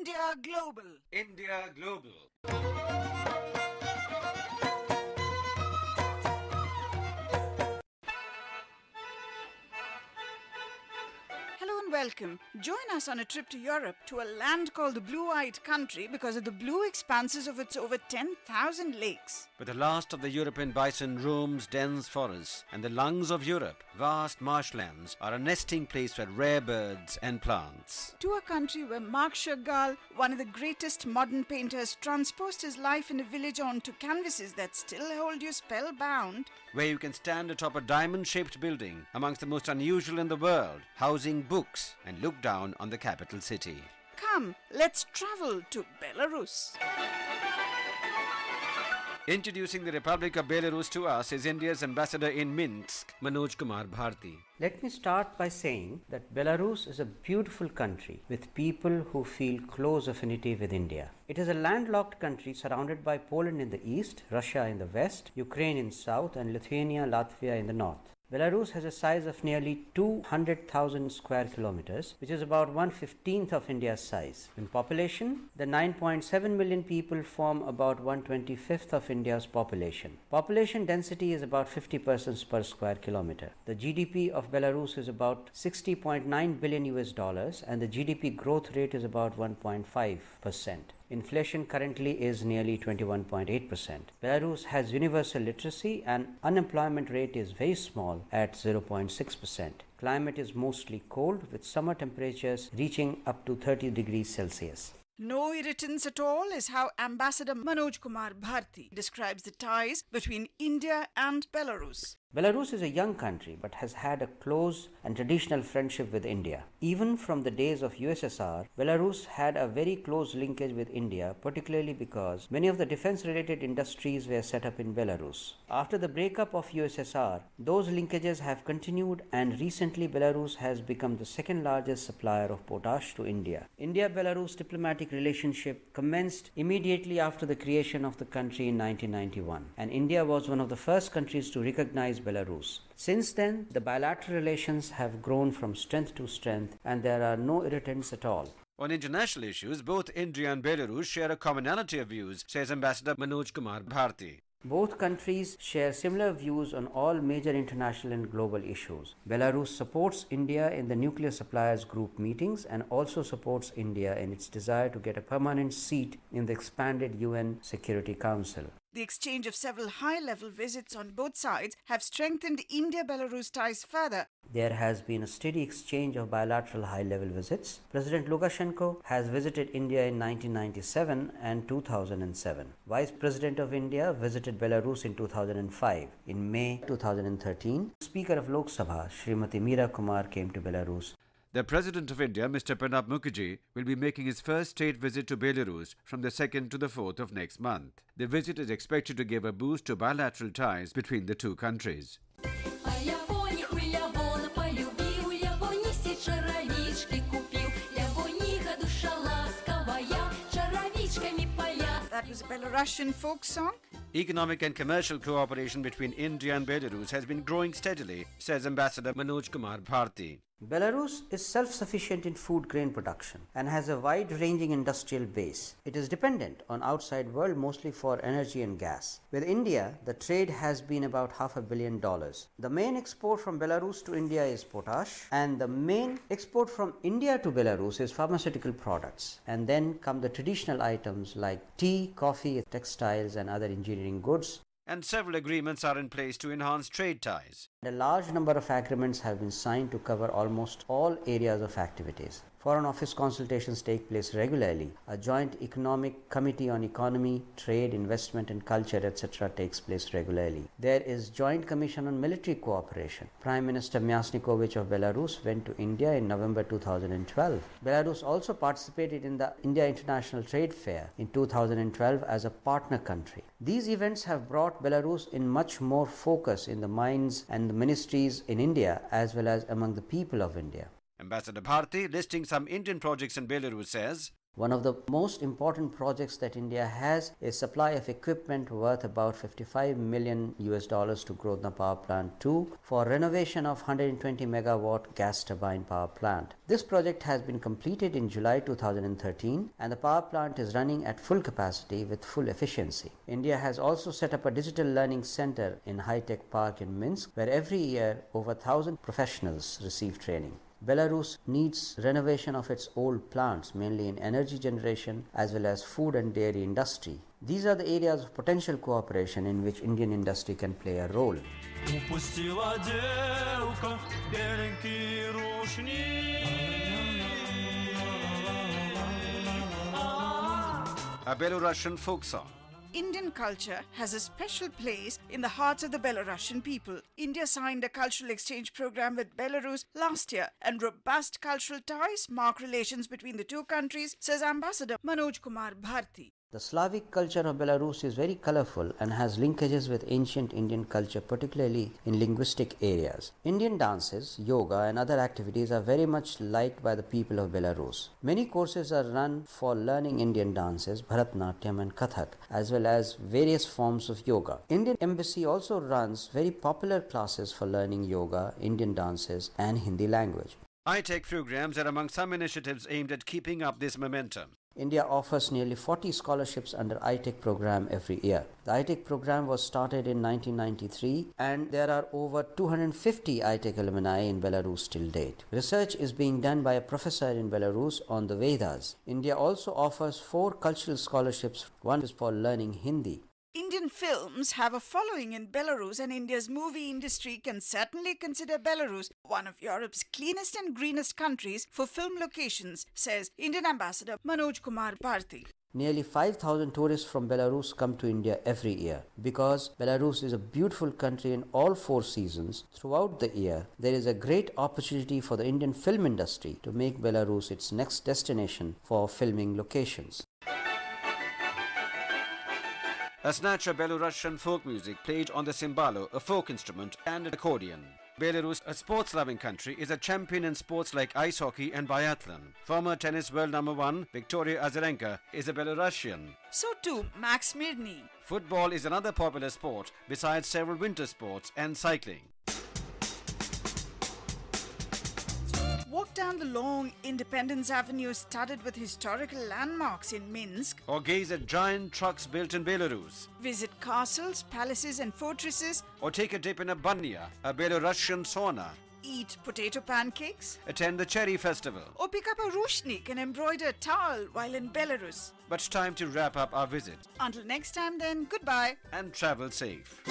India Global. India Global. Hello and welcome. Join us on a trip to Europe to a land called the Blue-Eyed Country because of the blue expanses of its over 10,000 lakes. Where the last of the European bison roams dense forests, and the lungs of Europe, vast marshlands, are a nesting place for rare birds and plants. To a country where Marc Chagall, one of the greatest modern painters, transposed his life in a village onto canvases that still hold you spellbound. Where you can stand atop a diamond-shaped building amongst the most unusual in the world, housing books, and look down on the capital city. Come, let's travel to Belarus. Introducing the Republic of Belarus to us is India's ambassador in Minsk, Manoj Kumar Bharti. Let me start by saying that Belarus is a beautiful country with people who feel close affinity with India. It is a landlocked country surrounded by Poland in the east, Russia in the west, Ukraine in south, and Lithuania, Latvia in the north. Belarus has a size of nearly 200,000 square kilometers, which is about 1/15th of India's size. In population, the 9.7 million people form about 1/25th of India's population. Population density is about 50 persons per square kilometer. The GDP of Belarus is about $60.9 billion US, and the GDP growth rate is about 1.5%. Inflation currently is nearly 21.8%. Belarus has universal literacy and unemployment rate is very small at 0.6%. Climate is mostly cold with summer temperatures reaching up to 30 degrees Celsius. No irritants at all is how Ambassador Manoj Kumar Bharti describes the ties between India and Belarus. Belarus is a young country but has had a close and traditional friendship with India. Even from the days of USSR, Belarus had a very close linkage with India, particularly because many of the defense-related industries were set up in Belarus. After the breakup of USSR, those linkages have continued, and recently Belarus has become the second largest supplier of potash to India. India-Belarus diplomatic relationship commenced immediately after the creation of the country in 1991, and India was one of the first countries to recognize Belarus. Since then, the bilateral relations have grown from strength to strength, and there are no irritants at all. On international issues, both India and Belarus share a commonality of views, says Ambassador Manoj Kumar Bharti. Both countries share similar views on all major international and global issues. Belarus supports India in the Nuclear Suppliers Group meetings and also supports India in its desire to get a permanent seat in the expanded UN Security Council. The exchange of several high-level visits on both sides have strengthened India-Belarus ties further. There has been a steady exchange of bilateral high-level visits. President Lukashenko has visited India in 1997 and 2007. Vice President of India visited Belarus in 2005. In May 2013, Speaker of Lok Sabha, Srimati Meera Kumar, came to Belarus. The President of India, Mr. Pranab Mukherjee, will be making his first state visit to Belarus from the 2nd to the 4th of next month. The visit is expected to give a boost to bilateral ties between the two countries. That was a Belarusian folk song. Economic and commercial cooperation between India and Belarus has been growing steadily, says Ambassador Manoj Kumar Bharti. Belarus is self-sufficient in food grain production and has a wide-ranging industrial base. It is dependent on outside world mostly for energy and gas. With India, the trade has been about $500 million. The main export from Belarus to India is potash, and the main export from India to Belarus is pharmaceutical products. And then come the traditional items like tea, coffee, textiles, and other engineering goods. And several agreements are in place to enhance trade ties. A large number of agreements have been signed to cover almost all areas of activities. Foreign Office consultations take place regularly. A joint economic committee on economy, trade, investment and culture, etc. takes place regularly. There is Joint Commission on Military Cooperation. Prime Minister Myasnikovich of Belarus went to India in November 2012. Belarus also participated in the India International Trade Fair in 2012 as a partner country. These events have brought Belarus in much more focus in the minds and the ministries in India as well as among the people of India. Ambassador Bharti, listing some Indian projects in Belarus, says, One of the most important projects that India has is supply of equipment worth about $55 million to Grodna Power Plant 2 for renovation of 120 megawatt gas turbine power plant. This project has been completed in July 2013 and the power plant is running at full capacity with full efficiency. India has also set up a digital learning center in High Tech Park in Minsk where every year over 1,000 professionals receive training. Belarus needs renovation of its old plants, mainly in energy generation as well as food and dairy industry. These are the areas of potential cooperation in which Indian industry can play a role. A Belarusian folk song. Indian culture has a special place in the hearts of the Belarusian people. India signed a cultural exchange program with Belarus last year, and robust cultural ties mark relations between the two countries, says Ambassador Manoj Kumar Bharti. The Slavic culture of Belarus is very colorful and has linkages with ancient Indian culture, particularly in linguistic areas. Indian dances, yoga and other activities are very much liked by the people of Belarus. Many courses are run for learning Indian dances, Bharatnatyam and Kathak, as well as various forms of yoga. Indian Embassy also runs very popular classes for learning yoga, Indian dances and Hindi language. iTech programs are among some initiatives aimed at keeping up this momentum. India offers nearly 40 scholarships under iTech program every year. The iTech program was started in 1993 and there are over 250 iTech alumni in Belarus till date. Research is being done by a professor in Belarus on the Vedas. India also offers 4 cultural scholarships. One is for learning Hindi. Indian films have a following in Belarus, and India's movie industry can certainly consider Belarus one of Europe's cleanest and greenest countries for film locations, says Indian Ambassador Manoj Kumar Bharti. Nearly 5,000 tourists from Belarus come to India every year. Because Belarus is a beautiful country in all 4 seasons throughout the year, there is a great opportunity for the Indian film industry to make Belarus its next destination for filming locations. A snatch of Belarusian folk music played on the cymbalo, a folk instrument, and an accordion. Belarus, a sports-loving country, is a champion in sports like ice hockey and biathlon. Former tennis world number 1, Victoria Azarenka, is a Belarusian. So too, Max Mirny. Football is another popular sport, besides several winter sports and cycling. Walk down the long Independence Avenue studded with historical landmarks in Minsk. Or gaze at giant trucks built in Belarus. Visit castles, palaces and fortresses. Or take a dip in a banya, a Belarusian sauna. Eat potato pancakes. Attend the cherry festival. Or pick up a ruchnik and embroider a towel while in Belarus. But time to wrap up our visit. Until next time then, goodbye. And travel safe.